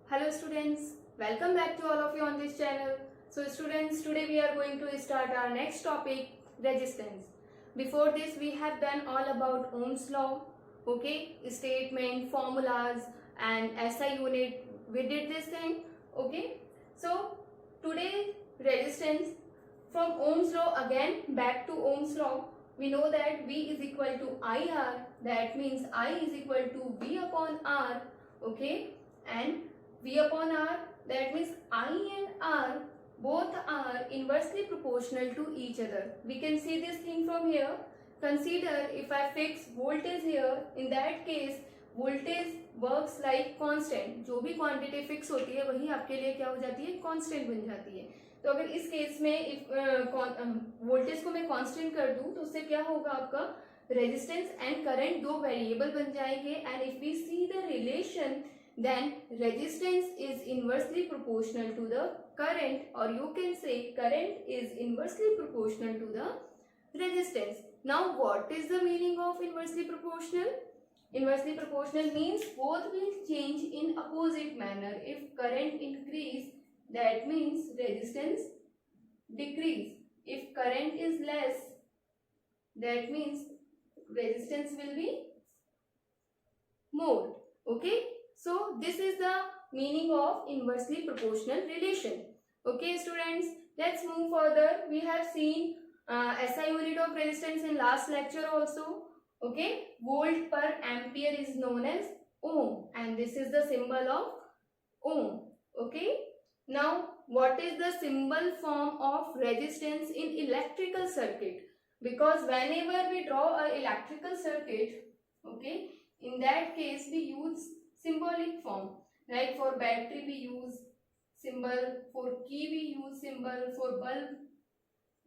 Hello students, welcome back to all of you on this channel. So students, today we are going to start our next topic, resistance. Before this we have done all about Ohm's law, okay, statement, formulas and SI unit. We did this thing, okay. So today resistance from Ohm's law, again back to Ohm's law. We know that V is equal to IR, that means I is equal to V upon R, okay, and V upon R, that means I and R both are inversely proportional to each other. We can see this thing from here. Consider if I fix voltage here, in that case voltage works like constant. जो भी quantity fix होती है वही आपके लिए क्या हो जाती है, कांस्टेंट बन जाती है. तो अगर इस केस में इफ वोल्टेज को मैं कांस्टेंट कर दूं तो उससे क्या होगा, आपका रेजिस्टेंस एंड करंट दो वेरिएबल बन जाएंगे. And if we see the relation, then resistance is inversely proportional to the current, or you can say current is inversely proportional to the resistance. Now what is the meaning of inversely proportional? Inversely proportional means both will change in opposite manner. If current increase, that means resistance decrease. If current is less, that means resistance will be more. Okay, so this is the meaning of inversely proportional relation. Okay students, let's move further. We have seen SI unit of resistance in last lecture also. Okay, volt per ampere is known as ohm, and this is the symbol of ohm. Okay, now what is the symbol form of resistance in electrical circuit? Because whenever we draw a electrical circuit, okay, in that case we use symbolic form. Like for battery we use symbol, for key we use symbol, for bulb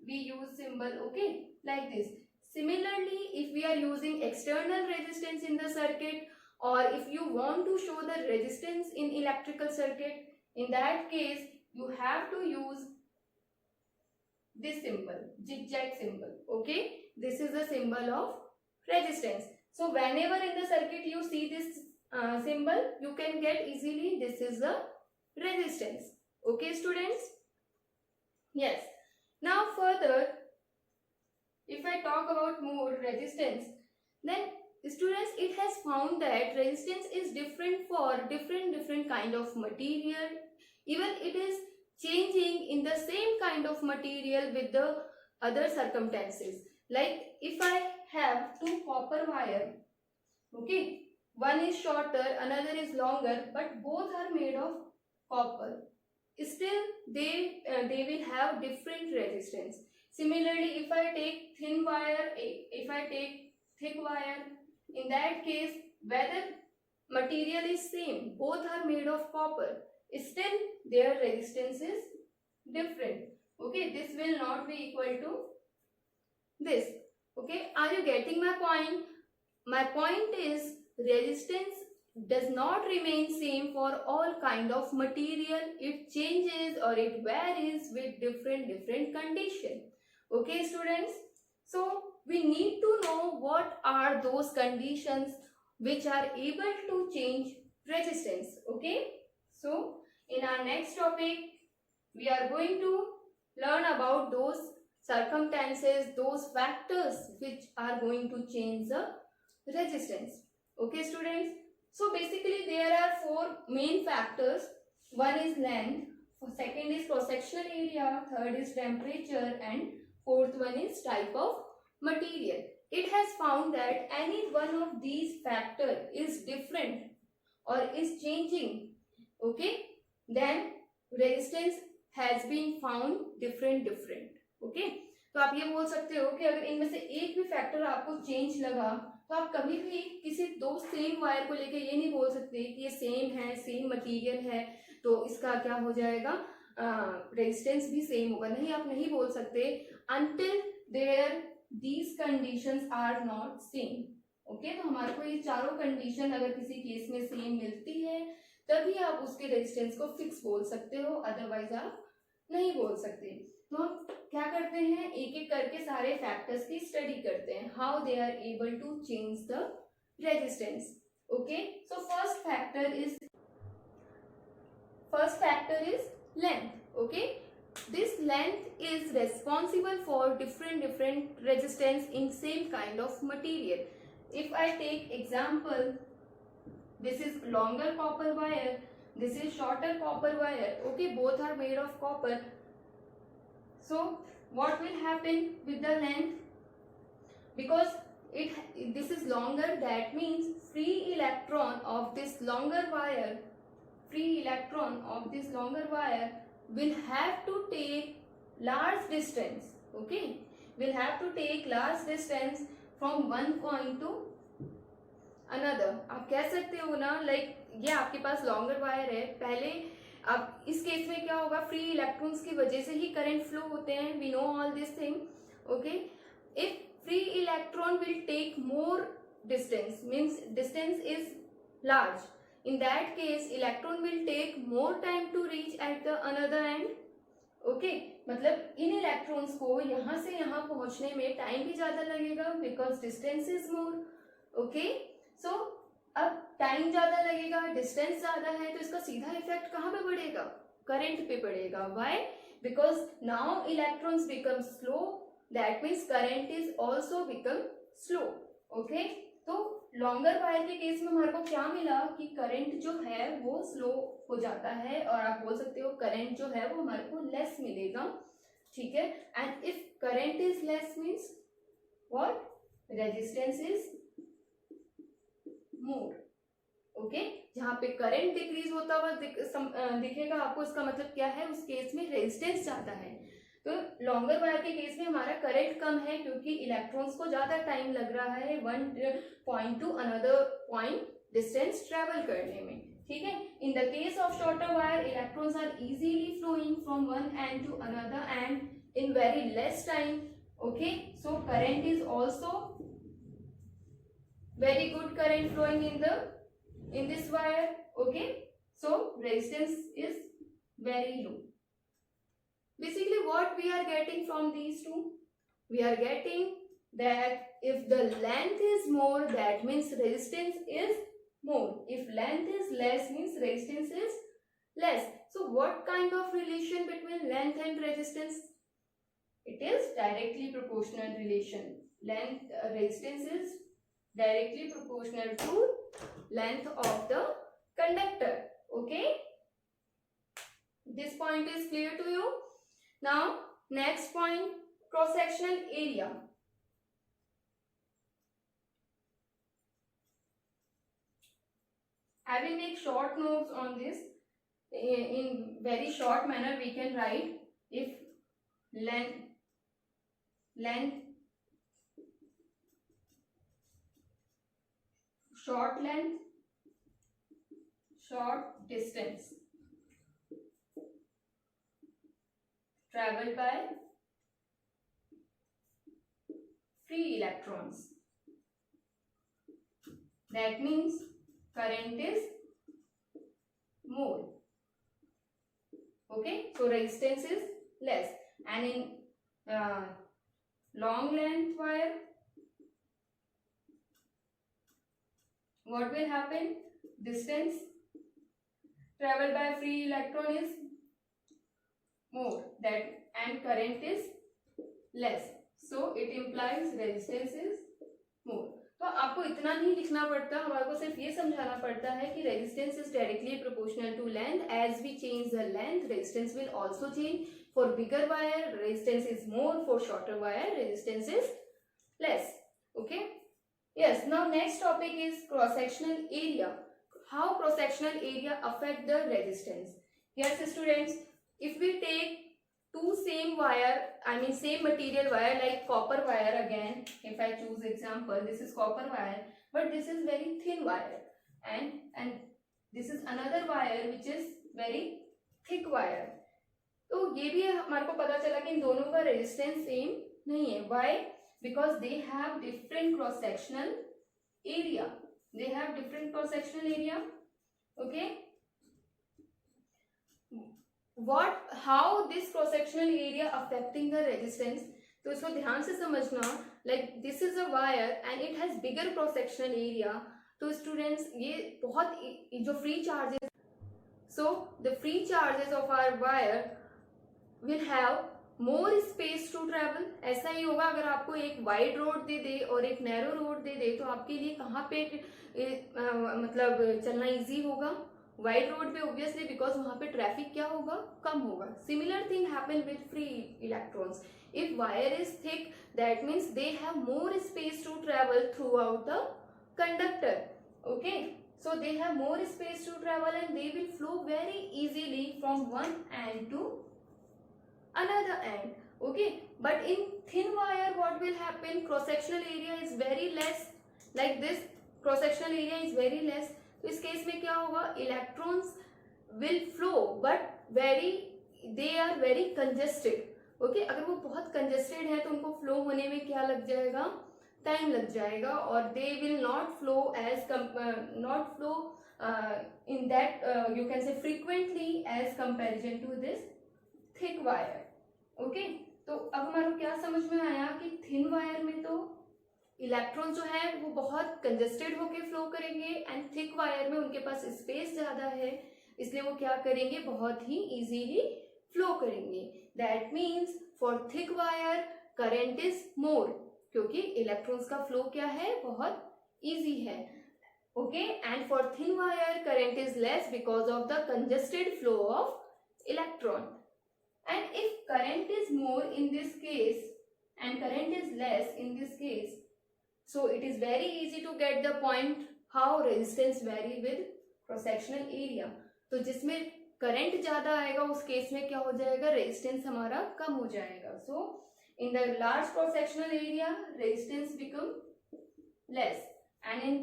we use symbol, okay, like this. Similarly, if we are using external resistance in the circuit, or if you want to show the resistance in electrical circuit, in that case you have to use this symbol, zigzag symbol, okay. This is the symbol of resistance. So whenever in the circuit you see this symbol, you can get easily this is the resistance. Okay students, yes. Now further, if I talk about more resistance, then students, it has found that resistance is different for different kind of material. Even it is changing in the same kind of material with the other circumstances. Like if I have two copper wire, okay, one is shorter, another is longer, but both are made of copper, still they will have different resistance. Similarly, if I take thin wire, if I take thick wire, in that case whether material is same, both are made of copper, still their resistance is different. Okay, this will not be equal to this. Okay, are you getting my point? My point is resistance does not remain same for all kind of material. It changes or it varies with different condition. Okay students, so we need to know what are those conditions which are able to change resistance. Okay, so in our next topic we are going to learn about those circumstances, those factors which are going to change the resistance. Okay students, so basically there are four main factors. One is length, second is cross-sectional area, third is temperature, and fourth one is type of material. It has found that any one of these factor is different or is changing, okay, then resistance has been found different. Okay, तो आप ये बोल सकते हो कि अगर इनमें से एक भी फैक्टर आपको चेंज लगा तो आप कभी भी किसी दो सेम वायर को लेके ये नहीं बोल सकते कि ये सेम है, सेम मटेरियल है तो इसका क्या हो जाएगा, रेजिस्टेंस भी सेम होगा. नहीं, आप नहीं बोल सकते until there these conditions are not same. Okay, तो हमारे को ये चारों कंडीशन अगर किसी केस में सेम मिलती है तभी आप उसके रेजिस्टेंस को फिक्स बोल सकते हो, अदरवाइज आप नहीं बोल सकते. तो हम क्या करते हैं, एक एक करके सारे फैक्टर्स की स्टडी करते हैं, how they are able to change the resistance. Okay, so first factor is first factor is length. Okay, this length is responsible for different resistance in same kind of material. If I take example, this is longer copper wire, this is shorter copper wire. Okay, both are made of copper. So what will happen with the length? Because this is longer, that means free electron of this longer wire will have to take large distance. Okay, will have to take large distance from one point to another. आप कह सकते हो ना, like ये आपके पास longer wire है, पहले अब इस केस में क्या होगा, फ्री इलेक्ट्रॉन्स की वजह से ही करंट फ्लो होते हैं, we know all this thing. Okay, if free electron will take more distance, means distance is large, in that case electron will take more time to reach at the another end. Okay, मतलब इन electrons को यहाँ से यहाँ पहुंचने में time भी ज्यादा लगेगा because distance is more. Okay, so अब टाइम ज्यादा लगेगा, डिस्टेंस ज्यादा है, तो इसका सीधा इफेक्ट कहाँ पे पड़ेगा, करंट पे पड़ेगा. Why? Because now electrons become slow, that means current is also become slow. Okay, तो लॉन्गर वायर के केस में हमारे को क्या मिला कि करंट जो है वो स्लो हो जाता है, और आप बोल सकते हो करंट जो है वो हमारे को लेस मिलेगा. ठीक है, and if current is less means what, resistance is more. Okay, जहां पे करंट डिक्रीज होता हुआ दिखेगा आपको, इसका मतलब क्या है, उस केस में रेजिस्टेंस ज्यादा है. तो लॉन्गर वायर के केस में हमारा करंट कम है क्योंकि इलेक्ट्रॉन्स को ज्यादा टाइम लग रहा है one point to another point distance travel करने में. ठीक है, in the case of shorter wire electrons are easily flowing from one end to another end in very less time. Okay, so current is also very good current flowing in this wire. Okay, so resistance is very low. Basically what we are getting from these two, we are getting that if the length is more, that means resistance is more. If length is less, means resistance is less. So what kind of relation between length and resistance? It is directly proportional relation. Length resistance is directly proportional to length of the conductor. Okay, this point is clear to you. Now next point, cross sectional area. I will make short notes on this. In very short manner we can write, if length short length, short distance traveled by free electrons, that means current is more. Okay, so resistance is less. And in long length wire, what will happen, distance traveled by free electron is more, that and current is less, so it implies resistance is more. तो आपको इतना नहीं लिखना पड़ता, हमारे को सिर्फ ये समझाना पड़ता है कि resistance is directly proportional to length. As we change the length, resistance will also change. For bigger wire resistance is more, for shorter wire resistance is less. Okay, yes, now next topic is cross sectional area. How cross sectional area affect the resistance? Yes students, if we take two same wire, I mean same material wire, like copper wire again, if I choose example, this is copper wire, but this is very thin wire, and this is another wire which is very thick wire. तो ये भी हमारे को पता चला कि इन दोनों का रेजिस्टेंस सेम नहीं है. Why? Because they have different cross sectional area. They have different cross sectional area. Okay, how this cross sectional area affecting the resistance? तो इसको ध्यान से समझना. Like this is a wire and it has bigger cross sectional area. तो students ये बहुत जो free charges, so the free charges of our wire will have more space to travel. ऐसा ही होगा अगर आपको एक वाइड रोड दे दे और एक नैरो रोड दे दे तो आपके लिए कहाँ पे मतलब चलना इजी होगा? वाइड रोड पे ऑब्वियसली, बिकॉज वहां पे ट्रैफिक क्या होगा? कम होगा. Similar thing happen with free electrons. If wire is thick that means they have more space to travel through out the conductor. Okay, so they have more space to travel and they will flow very easily from one end to another end. Okay, but in thin wire what will happen? Cross sectional area is very less. Like this cross sectional area is very less. तो इस case में क्या होगा? Electrons will flow but they are very congested. Okay, अगर वो बहुत congested है तो उनको फ्लो होने में क्या लग जाएगा? टाइम लग जाएगा. और they will not flow in that you can say frequently as comparison to this thick wire. Okay, तो अब हमारा क्या समझ में आया कि थिन वायर में तो इलेक्ट्रॉन जो है वो बहुत कंजेस्टेड होके फ्लो करेंगे एंड थिक वायर में उनके पास स्पेस ज्यादा है, इसलिए वो क्या करेंगे? बहुत ही इजीली फ्लो करेंगे. That means for thick wire current is मोर, क्योंकि इलेक्ट्रॉन्स का फ्लो क्या है? बहुत इजी है. Okay, and for thin wire current is less because of the congested flow of electron. And if current is more in this case and current is less in this case, so it is very easy to get the point how resistance vary with cross sectional area. तो जिसमें current ज्यादा आएगा उस case में क्या हो जाएगा? Resistance हमारा कम हो जाएगा. So in the large cross sectional area resistance become less and in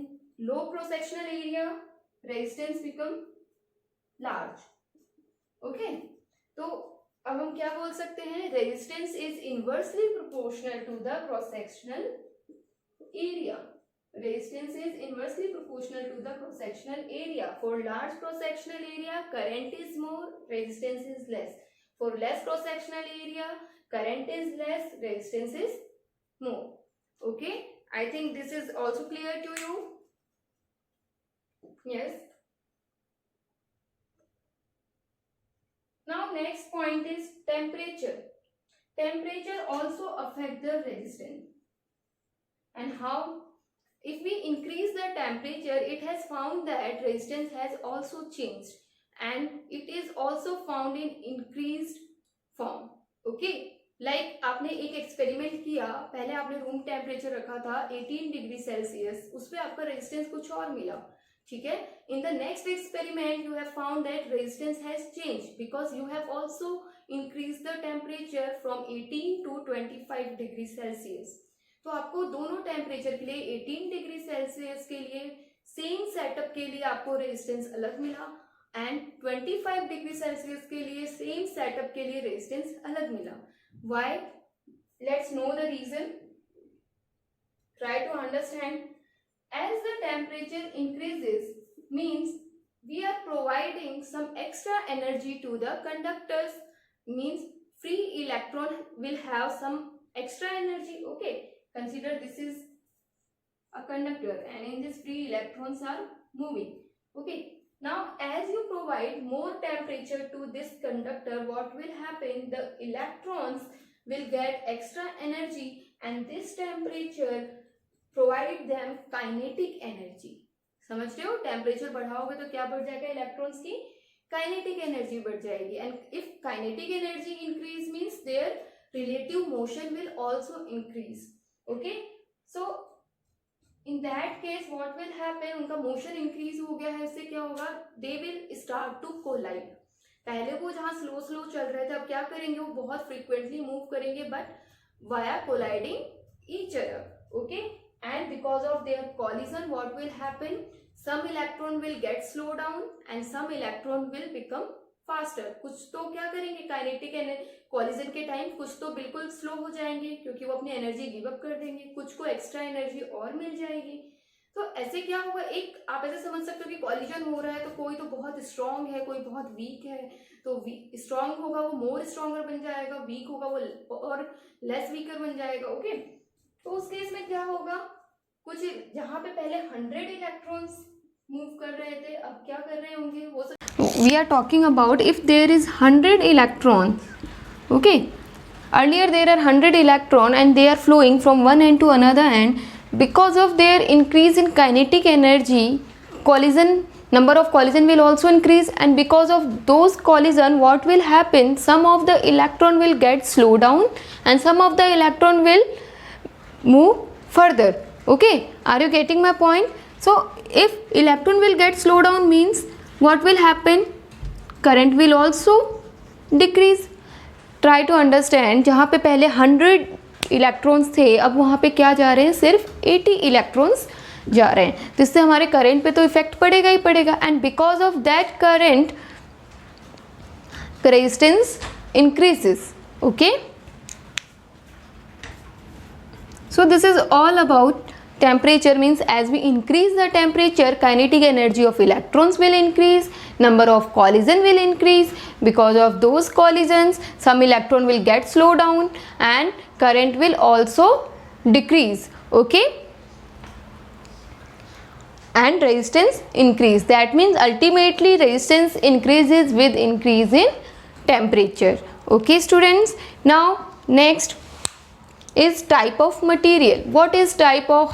low cross sectional area resistance become large. Okay, तो अब हम क्या बोल सकते हैं? Resistance is inversely proportional to the cross sectional area. Resistance is inversely proportional to the cross sectional area. For large cross sectional area current is more, resistance is less. For less cross sectional area current is less, resistance is more. Okay, I think this is also clear to you. Yes. Now next point is temperature. Temperature also affect the resistance. And how? If we increase the temperature, it has found that resistance has also changed and it is also found in increased form. Okay, like आपने एक experiment किया, पहले आपने room temperature रखा था 18 degree Celsius, उस पर आपका रेजिस्टेंस कुछ और मिला. ठीक है. In the next experiment you have found that resistance has change because you have also increase the temperature from 18 to 25 degree Celsius. तो आपको दोनों टेम्परेचर के लिए 18 डिग्री सेल्सियस के लिए सेम सेटअप के लिए आपको रेजिस्टेंस अलग मिला एंड 25 डिग्री सेल्सियस के लिए सेम सेटअप के लिए रेजिस्टेंस अलग मिला. Why? Let's know the reason. Try to understand. As the temperature increases means we are providing some extra energy to the conductors, means free electron will have some extra energy. Okay, consider this is a conductor and in this free electrons are moving. Okay, now as you provide more temperature to this conductor, what will happen? The electrons will get extra energy and this temperature provide them kinetic energy. समझ रहे हो? Temperature बढ़ाओगे तो क्या बढ़ जाएगा? Electrons की kinetic energy बढ़ जाएगी. And if kinetic energy increase means their relative motion will also increase. Okay, so in that case what will happen? उनका मोशन इंक्रीज हो गया है, इससे क्या होगा? They will start to collide. पहले वो जहां स्लो स्लो चल रहे थे, अब क्या करेंगे? वो बहुत फ्रीक्वेंटली मूव करेंगे but via colliding each other. Okay, and because of their collision what will happen? Some electron will get slow down and some electron will become faster. कुछ तो क्या करेंगे? काइनेटिक कॉलिजन के टाइम कुछ तो बिल्कुल slow हो जाएंगे क्योंकि वो अपनी एनर्जी गिव अप कर देंगे, कुछ को एक्स्ट्रा एनर्जी और मिल जाएगी. तो ऐसे क्या होगा? एक आप ऐसे समझ सकते हो कि कॉलिजन हो रहा है तो कोई तो बहुत स्ट्रांग है, कोई बहुत वीक है. तो स्ट्रांग होगा वो मोर स्ट्रांगर बन जाएगा, वीक होगा वो और लेस वीकर बन जाएगा. ओके, तो उस केस में क्या होगा? कुछ जहां पे पहले 100 इलेक्ट्रॉन्स मूव कर रहे थे अब क्या कर रहे होंगे? वो we are talking about if there is 100 electrons. Okay, earlier there are 100 electrons and they are flowing from one end to another end. Because of their increase in kinetic energy, number of collision will also increase, and because of those collision, what will happen, some of the electron will get slowed down and some of the electron will move further. Okay, are you getting my point? So if electron will get slowed down means what will happen, current will also decrease. Try to understand, जहाँ पे पहले 100 electrons थे, अब वहाँ पे क्या जा रहे हैं, सिर्फ 80 इलेक्ट्रॉन्स जा रहे हैं, तो इससे हमारे करंट पे तो इफेक्ट पड़ेगा ही पड़ेगा. And because of that current resistance increases. Okay, so this is all about temperature. Means as we increase the temperature, kinetic energy of electrons will increase, number of collision will increase. Because of those collisions, some electron will get slowed down and current will also decrease. Okay, and resistance increase. That means ultimately resistance increases with increase in temperature. Okay students, now next is type of material. What is type of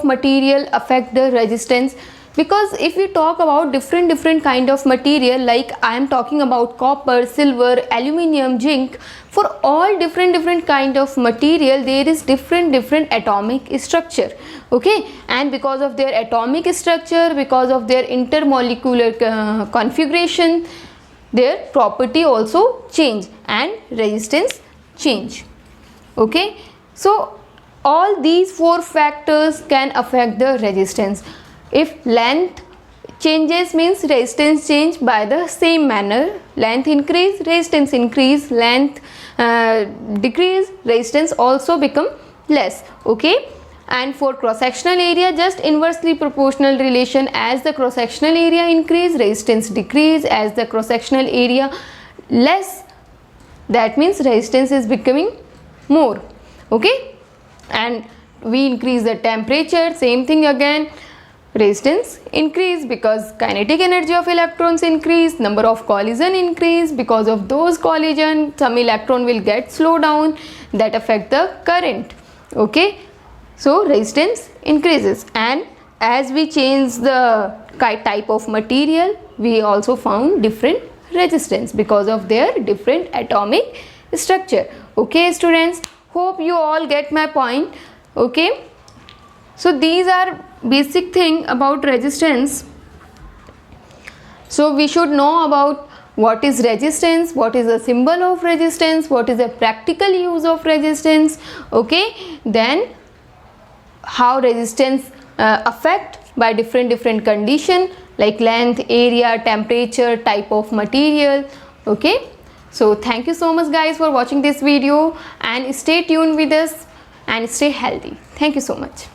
material affect the resistance? Because if we talk about different kind of material, like I am talking about copper, silver, aluminium, zinc, for all different kind of material there is different atomic structure. Okay, and because of their atomic structure, because of their intermolecular configuration, their property also change and resistance change. Okay, so all these 4 factors can affect the resistance. If length changes means resistance change by the same manner. Length increase, resistance increase. Length decrease, resistance also become less. Okay, and for cross sectional area, just inversely proportional relation. As the cross sectional area increase, resistance decrease. As the cross sectional area less, that means resistance is becoming more. Okay, and we increase the temperature, same thing again, resistance increase because kinetic energy of electrons increase, number of collision increase. Because of those collision, some electron will get slowed down, that affect the current. Okay, so resistance increases, and as we change the type of material, we also found different resistance because of their different atomic structure. Okay students, hope you all get my point. Okay, so these are basic thing about resistance. So we should know about what is resistance, what is the symbol of resistance, what is the practical use of resistance. Okay, then how resistance affect by different condition like length, area, temperature, type of material. Okay, so thank you so much guys for watching this video, and stay tuned with us and stay healthy. Thank you so much.